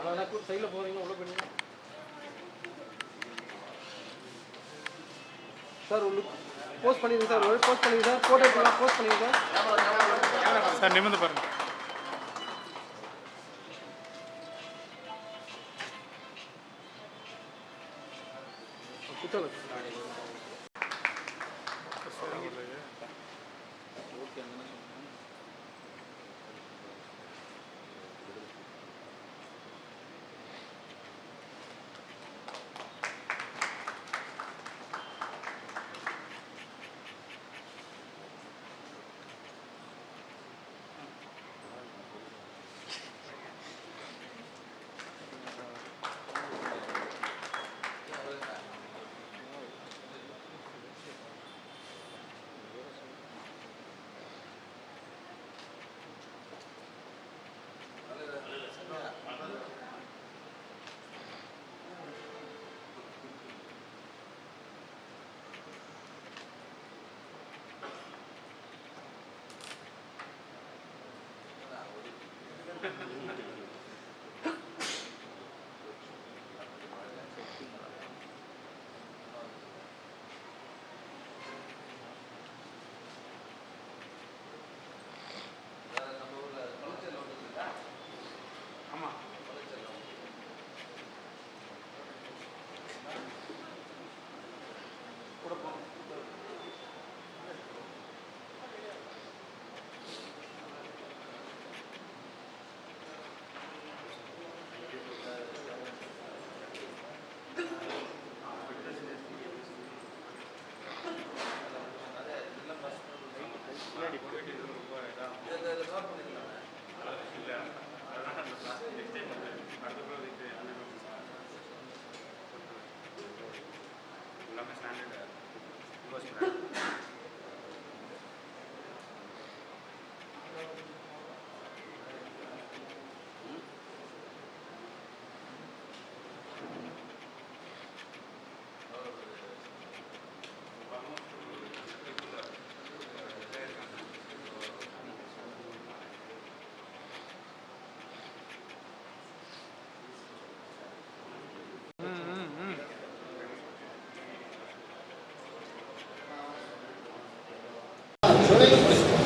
சைடில் போகிறீங்கன்னா உள்ள போயிடுங்க சார். உங்களுக்கு போஸ்ட் பண்ணிடுங்க சார். போஸ்ட் பண்ணிடுங்க சார். ஃபோட்டோ எடுத்துக்கலாம். போஸ்ட் பண்ணிடுங்க சார். நிமிர்ந்து பாருங்கள். குத்தலை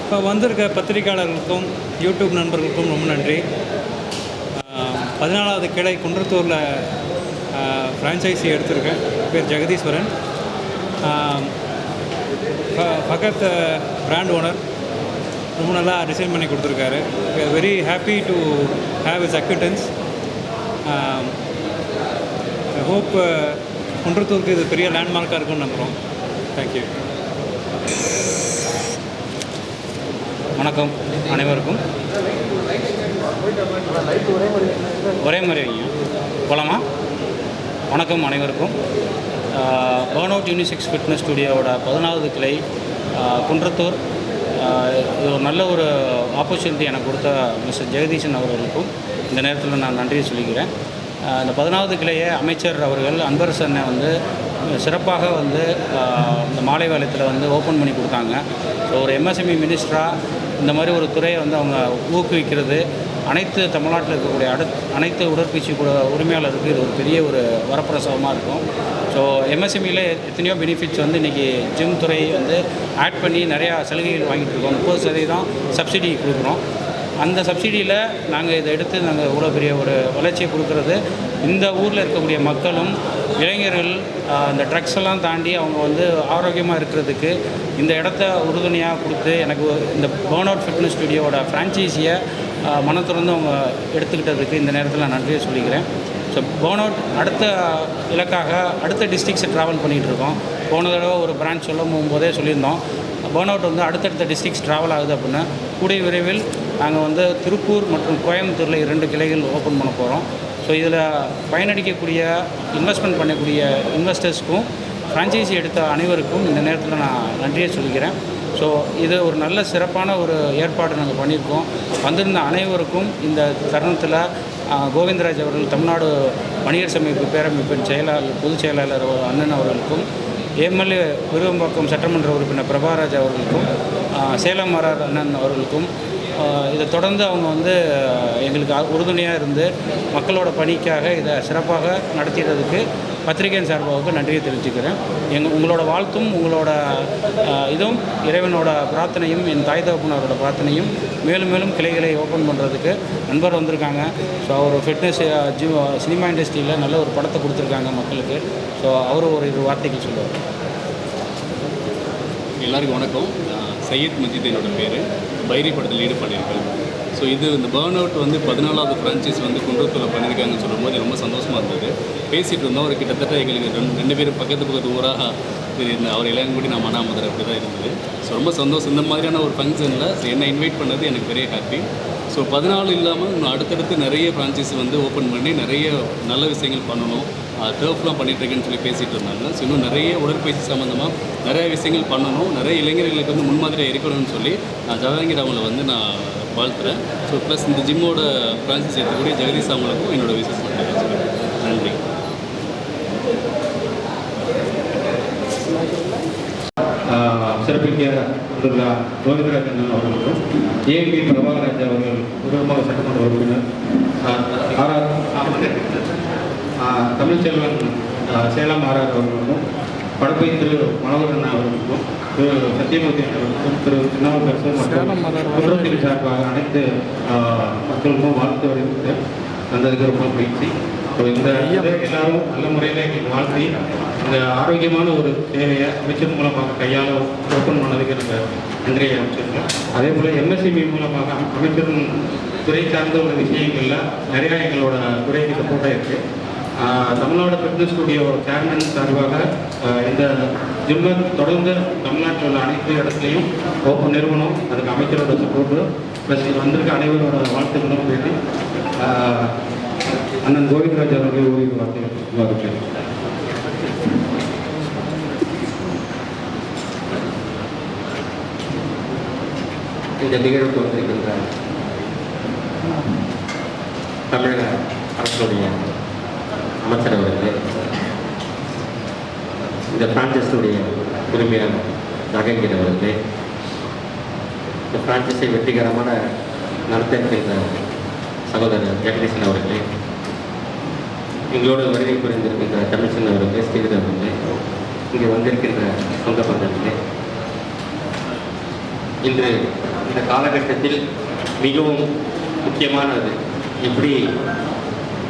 இப்போ வந்திருக்க பத்திரிகையாளர்களுக்கும் யூடியூப் நண்பர்களுக்கும் ரொம்ப நன்றி. 14வது கிளை குன்றத்தூரில் ஃப்ரான்ச்சைஸி எடுத்திருக்கேன். பேர் ஜெகதீஸ்வரன். ஃபகத் பிராண்ட் ஓனர் ரொம்ப நல்லா டிசைன் பண்ணி கொடுத்துருக்காரு. We are very happy to have is acquaintance. I hope குன்றத்தூருக்கு இது பெரிய லேண்ட்மார்க்காக இருக்கும்னு நம்புகிறோம். தேங்க்யூ. வணக்கம் அனைவருக்கும். ஒரே மாதிரி வைங்க போகலாமா? வணக்கம் அனைவருக்கும். பர்ன் அவுட் யூனிசெக்ஸ் ஃபிட்னஸ் ஸ்டுடியோவோட 14வது கிளை குன்றத்தூர், இது ஒரு நல்ல ஒரு ஆப்பர்ச்சுனிட்டி எனக்கு கொடுத்த மிஸ்டர் ஜெகதீஷன் அவர்களுக்கும் இந்த நேரத்தில் நான் நன்றியை சொல்லிக்கிறேன். இந்த 14வது கிளையை அமைச்சர் அவர்கள் அன்பரசனை வந்து சிறப்பாக வந்து இந்த மாலை வேலையத்தில் வந்து ஓப்பன் பண்ணி கொடுத்தாங்க. ஸோ ஒரு எம்எஸ்எம்இ மினிஸ்டராக இந்த மாதிரி ஒரு துறையை வந்து அவங்க ஊக்குவிக்கிறது அனைத்து தமிழ்நாட்டில் இருக்கக்கூடிய அனைத்து உடற்பயிற்சி உரிமையாளருக்கு இது ஒரு பெரிய ஒரு வரப்பிரசவமாக இருக்கும். ஸோ எம்எஸ்எம்இயில் எத்தனையோ பெனிஃபிட்ஸ் வந்து இன்றைக்கி ஜிம் துறை வந்து ஆட் பண்ணி நிறையா சலுகைகள் வாங்கிட்டு இருக்கோம். 30% சப்சிடி கொடுக்குறோம். அந்த சப்சிடியில் நாங்கள் இதை எடுத்து நாங்கள் இவ்வளோ பெரிய ஒரு வளர்ச்சியை கொடுக்குறது இந்த ஊரில் இருக்கக்கூடிய மக்களும் இளைஞர்கள் இந்த ட்ரக்ஸ் எல்லாம் தாண்டி அவங்க வந்து ஆரோக்கியமாக இருக்கிறதுக்கு இந்த இடத்த உறுதுணையாக கொடுத்து எனக்கு இந்த பர்ன் அவுட் ஃபிட்னஸ் ஸ்டுடியோவோட ஃப்ரான்ச்சைஸியை மனம் திறந்து அவங்க எடுத்துக்கிட்டதுக்கு இந்த நேரத்தில் நான் நன்றியை சொல்லிக்கிறேன். ஸோ பர்ன் அவுட் அடுத்த இலக்காக அடுத்த டிஸ்ட்ரிக்ஸை ட்ராவல் பண்ணிகிட்ருக்கோம். போன தடவை ஒரு பிரான்ச் சொல்ல போகும்போதே சொல்லியிருந்தோம், பர்ன் அவுட் வந்து அடுத்தடுத்த டிஸ்ட்ரிக்ஸ் ட்ராவல் ஆகுது அப்படின்னு. கூடிய விரைவில் நாங்கள் வந்து திருப்பூர் மற்றும் கோயம்புத்தூரில் 2 கிளைகள் ஓப்பன் பண்ண போகிறோம். ஸோ இதில் பயனடிக்கக்கூடிய இன்வெஸ்ட்மெண்ட் பண்ணக்கூடிய இன்வெஸ்டர்ஸ்க்கும் ஃப்ரான்ச்சைஸி எடுத்த அனைவருக்கும் இந்த நேரத்தில் நான் நன்றியை சொல்லிக்கிறேன். ஸோ இது ஒரு நல்ல சிறப்பான ஒரு ஏற்பாடு நாங்கள் பண்ணியிருக்கோம். வந்திருந்த அனைவருக்கும் இந்த தருணத்தில் கோவிந்தராஜ் அவர்கள், தமிழ்நாடு வணிகர் சமைப்பு பேரமைப்பின் செயலாளர் பொதுச் செயலாளர் அண்ணன் அவர்களுக்கும், எம்எல்ஏ விருகம்பாக்கம் சட்டமன்ற உறுப்பினர் பிரபாராஜ் அவர்களுக்கும், சேலம் ஆர்ஆர் அண்ணன் அவர்களுக்கும், இதை தொடர்ந்து அவங்க வந்து எங்களுக்கு உறுதுணையாக இருந்து மக்களோட பணிக்காக இதை சிறப்பாக நடத்திடுறதுக்கு பத்திரிகையின் சார்பாக நன்றியை தெரிவிச்சுக்கிறேன். உங்களோட வாழ்த்தும் உங்களோட இதுவும் இறைவனோட பிரார்த்தனையும் என் தாய் தகப்பனரோட பிரார்த்தனையும் மேலும் மேலும் கிளைகளை ஓப்பன் பண்ணுறதுக்கு நண்பர் வந்திருக்காங்க. ஸோ அவர் ஃபிட்னஸ் சினிமா இண்டஸ்ட்ரியில் நல்ல ஒரு படத்தை கொடுத்துருக்காங்க மக்களுக்கு. ஸோ அவர் ஒரு வார்த்தைகள் சொல்லுவார். எல்லாருக்கும் வணக்கம். சையத் மஜித் என்னோட பேர். பைரி படத்தில் லீடு பண்ணியிருக்கேன். ஸோ இந்த பேர்ன் அவுட் வந்து 14வது ஃப்ரான்ச்சைஸ் வந்து குன்றத்தூரில் பண்ணியிருக்காங்கன்னு சொல்லும்போது ரொம்ப சந்தோஷமாக இருந்தது. பேசிகிட்டு இருந்தோம். அவர் கிட்டத்தட்ட எங்களுக்கு ரெண்டு பேரும் பக்கத்து ஊராக இருந்தது. அவர் இளையங்குடி நான் மனாமதுரை அப்படி தான் இருந்தது. ஸோ ரொம்ப சந்தோஷம். இந்த மாதிரியான ஒரு ஃபங்க்ஷனில் என்னை இன்வைட் பண்ணது எனக்கு பெரிய ஹாப்பி. ஸோ 14 இல்லாமல் இன்னும் அடுத்தடுத்து நிறைய ஃப்ரான்ச்சைஸ் வந்து ஓப்பன் பண்ணி நிறைய நல்ல விஷயங்கள் பண்ணணும். டர்ஃப்லாம் பண்ணிகிட்ருக்கேன்னு சொல்லி பேசிகிட்டு இருந்தாங்க. ஸோ இன்னும் நிறைய உடற்பயிற்சி சம்மந்தமாக நிறைய விஷயங்கள் பண்ணணும், நிறைய இளைஞர்களுக்கு வந்து முன்மாதிரியாக இருக்கணும்னு சொல்லி நான் ஜவஹங்கீர் அவங்கள வந்து நான் வாழ்த்துறேன். ஸோ ப்ளஸ் இந்த ஜிம்மோட ஃப்ரான்ச்சைஸ் எடுக்கக்கூடிய ஜெகதீஷ் அவங்களுக்கும் என்னோட விசேஷம் நன்றி. சிறப்பிக்க வந்துள்ள கோவிந்தராஜன் அவர்களுக்கும் ஏபி பிரபாகராஜ் அவர்கள் உதவமாக சட்டமன்ற உறுப்பினர், தமிழ்ச்செல்வன் சேலம் ஆர்ஆர் அவர்களுக்கும், படப்பை திரு மனோகரன் அவர்களுக்கும், திரு சத்தியமூர்த்தி அவர்களுக்கும், திரு திருநாவுக்கரசர் மற்றும் குன்றத்தின் சார்பாக அனைத்து மக்களுக்கும் வாழ்த்து வரைந்து வந்ததுக்கு ரொம்ப மகிழ்ச்சி. இந்த எல்லாரும் நல்ல முறையில் எங்களுக்கு வாழ்த்தி இந்த ஆரோக்கியமான ஒரு சேவையை அமைச்சர் மூலமாக கையாள ஓப்பன் பண்ணதுக்கு நாங்கள் நன்றியை அமைச்சிருக்கோம். அதே போல் எம்எஸ்எம்இ மூலமாக அமைச்சரும் துறை சார்ந்த உள்ள விஷயங்களில் நிறையா எங்களோட துறைக்கு சப்போர்ட்டாக இருக்குது. தமிழ்நாடு ஃபிட்னஸ் ஸ்டுடியோ சேர்மன் சார்பாக இந்த ஜிம்மை தொடர்ந்து தமிழ்நாட்டில் உள்ள அனைத்து இடத்துலையும் ஓப்பன் நிறுவனம், அதுக்கு அமைச்சரோட சப்போர்ட்டு ப்ளஸ் இது வந்திருக்க அனைவரோட வாழ்த்துக்களும் பேசி அண்ணன் கோவிந்தராஜ் அவர்கள் ஓய்வு வார்த்தைகள். இந்த நிகழ்வுக்கு வந்திருக்கின்ற தமிழக அரசுடைய அமைச்சர் அவர்களே, இந்த பிரான்ச்சைஸுடைய உரிமையாளர் ஜவஹங்கீர் அவர்களே, இந்த பிரான்ச்சைஸை வெற்றிகரமான நடத்த இருக்கின்ற சகோதரர் ஜெகதீசன் அவர்களே, எங்களோடு வருகை புரிந்திருக்கின்ற தமிழ்ச்சன் அவர்களே, ஸ்ரீதர் அவர்களே, இங்கே வந்திருக்கின்ற சொந்த பந்தங்களே, இன்று இந்த காலகட்டத்தில் மிகவும் முக்கியமானது எப்படி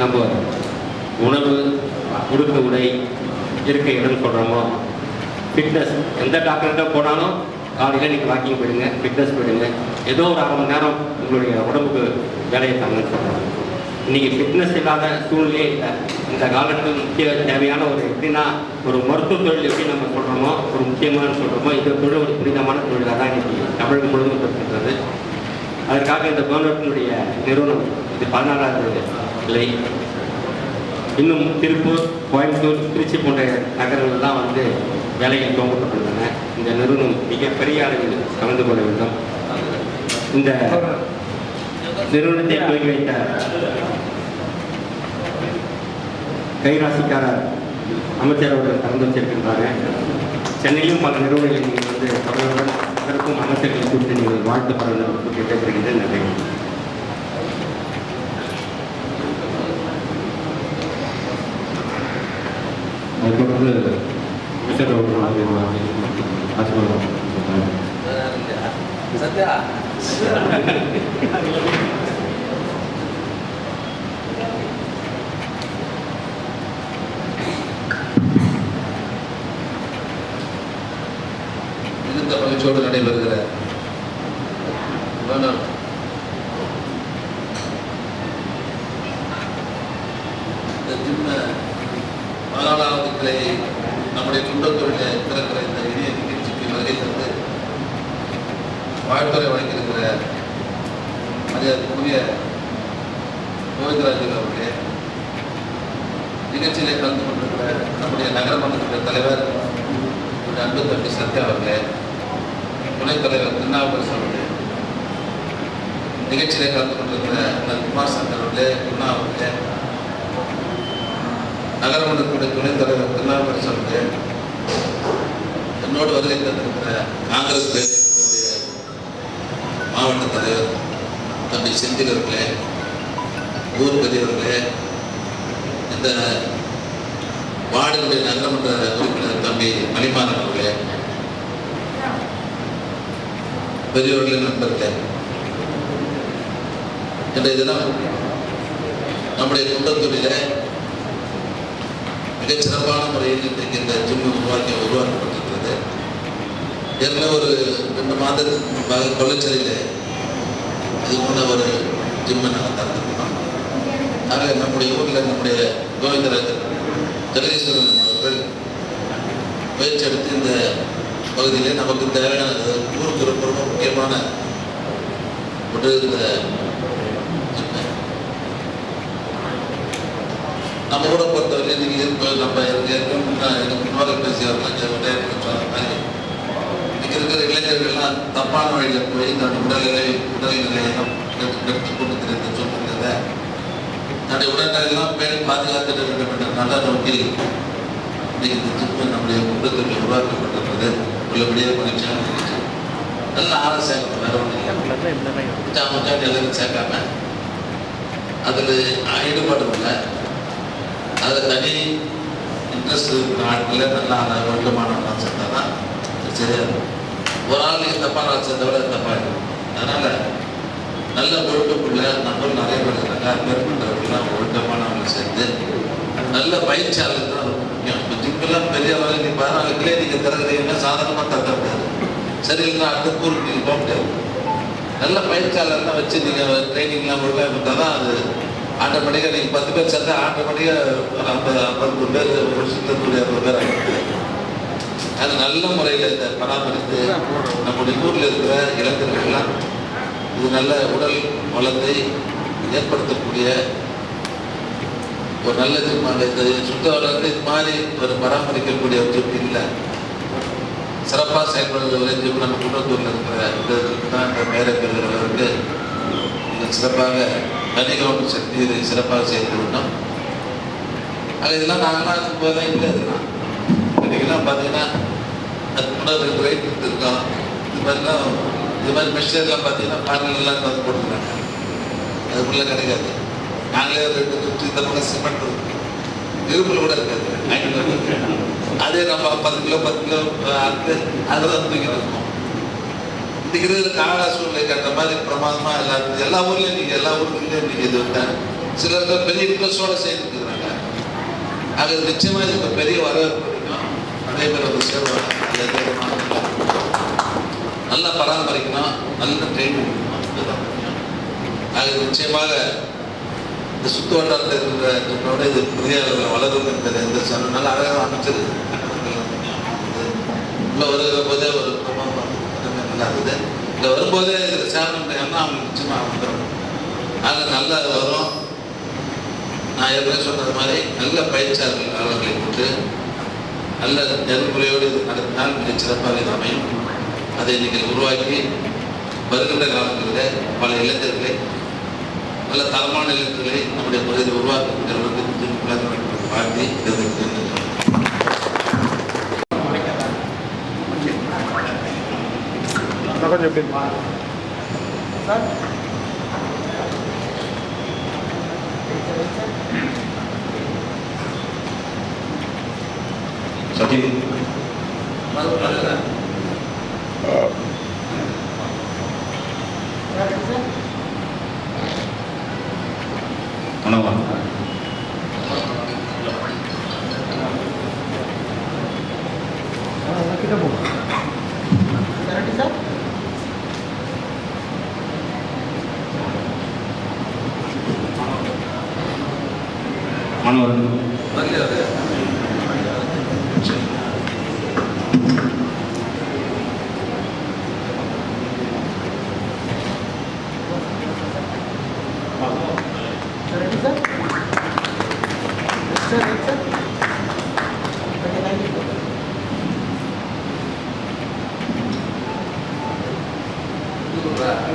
நம்ம உணவு, உடுக்க உடை, இருக்க இடம் சொல்கிறோமோ, ஃபிட்னஸ் எந்த டாக்டர்கிட்ட போனாலும் காலையில் நீங்கள் வாக்கிங் போயிடுங்க, ஃபிட்னஸ் போயிடுங்க, ஏதோ ஒரு அரை மணி நேரம் உங்களுடைய உடம்புக்கு வேலையை தாங்கன்னு சொல்கிறாங்க. இன்றைக்கி ஃபிட்னஸ் இல்லாத சூழ்நிலையே இல்லை. இந்த காலத்தில் முக்கிய தேவையான ஒரு எப்படின்னா ஒரு மருத்துவ தொழில் எப்படி நம்ம சொல்கிறோமோ, ஒரு முக்கியமான சொல்கிறோமோ, இந்த தொழில் ஒரு புனிதமான தொழிலாக தான் இன்றைக்கி தமிழகம் முழுவதும் இருக்கின்றது. அதற்காக இந்த கவர்மெண்ட்டினுடைய நிறுவனம் இது 14வது கிளை. இன்னும் திருப்பூர், கோயம்புத்தூர், திருச்சி போன்ற நகரங்கள் தான் வந்து வேலைகள் துவங்கப்பட்டுள்ளன. இந்த நிறுவனம் மிகப்பெரிய அளவில் கலந்து கொள்ள வேண்டும். இந்த நிறுவனத்தை துவங்கி வைத்த கைராசிக்காரர் அமைச்சர் அவர்கள் கலந்து வச்சிருக்கின்றாங்க. சென்னையிலும் பல நிறுவனங்கள் நீங்கள் வந்து தமிழர்கள் அதற்கும் அமைச்சர்களை குறித்து நீங்கள் வாழ்த்து பரவலுக்கு கேட்டுக்கொள்கின்ற நன்றி. அது தொடர்ந்து அமைச்சர் அவர்கள் ஆசீர்வாதம் சத்யா மிகுந்த மகிழ்ச்சியோடு நடைபெறுகிற இந்த ஜிம்ம 14வது கிளையை நம்முடைய குன்றத்தூரில் திறக்கிற இந்த இனிய நிகழ்ச்சிக்கு வருகை தந்து வாழ்த்துறை வழங்கியிருக்கிற மரியாதைக்குரிய கோவிந்தராஜன் அவர்களே, நிகழ்ச்சியிலே கலந்து கொண்டிருக்கிற நம்முடைய நகரமன்றத்தினுடைய தலைவர் அன்பு தம்பி சத்யா அவர்களே, துணைத் தலைவர் திருநாவுக்கரசு அவர்களே, நிகழ்ச்சியிலே கலந்து கொண்டிருக்கிற குமார் சங்கர் அவர்களே, குணா அவர்களே, நகரமன்றத்தினுடைய துணைத் தலைவர் திருநாவுக்கரசு அவர்களே, என்னோடு வருகை தந்திருக்கிற காங்கிரஸ் மாவட்ட தலைவர் செந்தில் அவர்களே, ஊர் பெரியவர்களே, இந்த வார்டுடைய நகரமன்ற உறுப்பினர் தம்பி மணிமாறன் அவர்களே, பெரியவர்களே, நண்பர்களே, இன்றைய தினம் நம்முடைய குன்றத்தூரில் மிகச் சிறப்பான முறையில் இன்றைக்கு இந்த ஜிம் உருவாக்கப்பட்டிருக்கிறது. ஏற்கனவே ஒரு 2 மாதத்துக்கு முன்பாக கொள்ளைச்சலையில் இது போன்ற ஒரு ஜிம்மை நாங்கள் திறந்துருக்கோம். ஆக நம்முடைய ஊரில் நம்முடைய கோவிந்தராஜன் ஜெகதீஸ்வரன் அவர்கள் முயற்சி எடுத்து இந்த பகுதியிலே நமக்கு தேவையான ஊருக்கு ரொம்ப ரொம்ப முக்கியமான ஒரு இந்த ஜிம்மை நம்ம கூட பொறுத்தவரை இன்னைக்கு நம்ம எனக்கு முன்பாக பேசியவர்கள் இன்னைக்கு இருக்கிற இளைஞர்கள்லாம் தப்பான வழியில் போய் இந்த உடல்நிலையெல்லாம் எடுத்து கொண்டு தெரிந்த சொல்லுங்கிறத நம்முடைய உடல்நிலையெல்லாம் பேரை பாதுகாத்துட்டு இருக்க வேண்டும் நல்ல நோக்கில் இன்னைக்கு இந்த ஜிம்மு நம்முடைய குடும்பத்தில் உருவாக்கப்பட்டிருக்கிறது. உள்ளபடியாக மகிழ்ச்சியாக இருந்துச்சு. நல்ல ஆளை சேர்க்கணும், வேற ஒன்றும் இல்லை. முச்சாண்டி எல்லாரும் சேர்க்காம அதில் ஈடுபாடு இல்லை, அதில் தனி இன்ட்ரெஸ்ட் இருக்கிற ஆட்களில் நல்லா ஒழுக்கமான சேர்ந்தா தான் சரியா இருக்கும். ஒரு ஆள் நீங்கள் தப்பான ஆள் சேர்ந்த விட தப்பாகிடும். அதனால் நல்ல ஒழுக்கமுள்ள நம்மளும் நிறைய பேர் இருக்காங்க. மேற்கொண்டவர்கள்லாம் ஒழுக்கமானவங்களை சேர்ந்து நல்ல பயிற்சியாளர் தான் ரொம்ப முக்கியம். இப்போ ஜிம்மெல்லாம் பெரிய அளவில் நீங்கள் 14 கிலோ நீங்கள் திறகுறீங்கன்னா சாதாரணமாக தந்துடாது. சரி இல்லைன்னா அடுத்த ஊருக்கு நீங்கள் போக முடியாது. நல்ல பயிற்சியாளர்லாம் வச்சு நீங்கள் ட்ரைனிங்லாம் ஒழுங்காக கொடுத்தால் தான் அது ஆட்டோமேட்டிக்காக நீங்கள் 10 பேர் சேர்ந்தா ஆட்டோமேட்டிக்காக 50 பேர், ஒரு வருஷத்துக்கு 60 பேர் ஆகிடுது. அது நல்ல முறையில் இதை பராமரித்து நம்முடைய ஊரில் இருக்கிற இளைஞர்கள்லாம் இது நல்ல உடல் வளத்தை ஏற்படுத்தக்கூடிய ஒரு நல்ல ஜிம்மாக இந்த சுற்றுலாவில் இது மாதிரி ஒரு பராமரிக்கக்கூடிய ஒரு ஜிம் இல்லை. சிறப்பாக செயல்படுகிற ஒரு ஜிம் நம்ம குன்றத்தூரில் இருக்கிற இந்த தான் இந்த மேலே பெறுகிறவருக்கு இது சிறப்பாக தனி கவர்மெண்ட் சக்தி இதை சிறப்பாக செய்து விட்டோம். ஆக இதெல்லாம் நாங்களாம் இருக்கும்போது தான் இல்லை. இதெல்லாம் இன்றைக்கெல்லாம் பார்த்தீங்கன்னா அது முன்னாடி 2 ரைட் இருக்கோம். இது மாதிரி மிஷினெல்லாம் பார்த்தீங்கன்னா பார்லர்லாம் வந்து போட்டுக்கிறாங்க. அதுக்குள்ளே கிடைக்காது. நாங்களே 2 50 இந்த பக்கம் சிமெண்ட் இருப்பில் கூட இருக்காது. 500 அதே நம்ம 10 கிலோ அறுத்து அதெல்லாம் தூக்கிட்டு இருக்கோம். இன்றைக்கு இருக்கிற கால சூழ்நிலை கட்ட மாதிரி பிரமாதமாக எல்லா ஊர்லேயும் நீங்கள் எல்லா ஊருக்குள்ளேயும் இன்றைக்கி இது விட்டாங்க. சிலர் பெரிய இன்ட்ரெஸ்டோடு செய்துருக்குறாங்க. அது நிச்சயமாக இது இப்போ பெரிய வரவேற்பு கிடைக்கும். நிறைய பேர் வந்து சேருவாங்க. நல்லா பராமரிக்கணும், நல்ல ட்ரைனிங் கொடுக்கணும். அது நிச்சயமாக இந்த சுற்று வட்டாரத்தில் இருக்கிற இது பெரிய வளரும் என்பது எந்த சொன்னாலும் அழகாக அமைச்சது உள்ள வரும்போதே ஒரு நல்லா இருக்குது. இல்லை வரும்போதே இதில் சேரணுன்னா அவங்க நிச்சயமாக வந்துடும். அதில் நல்லா வரும். நான் ஏற்கனவே சொன்னது மாதிரி நல்ல பயிற்சியாளர்களை கொண்டு நல்ல நெறிமுறையோடு இது நடத்தினால் மிகச் சிறப்பாக இது அமையும். அதை நீங்கள் உருவாக்கி வருகின்ற காலங்களில் பல இளைஞர்களை நல்ல தரமான இளைஞர்களை நம்முடைய பகுதியில் உருவாக்கப்படுவதற்கு வாழ்த்தி கொஞ்சம் எப்படி சார் சத்தியம் வணக்கம். கிட்ட போகும் சார். மாணவர்கள் சார்.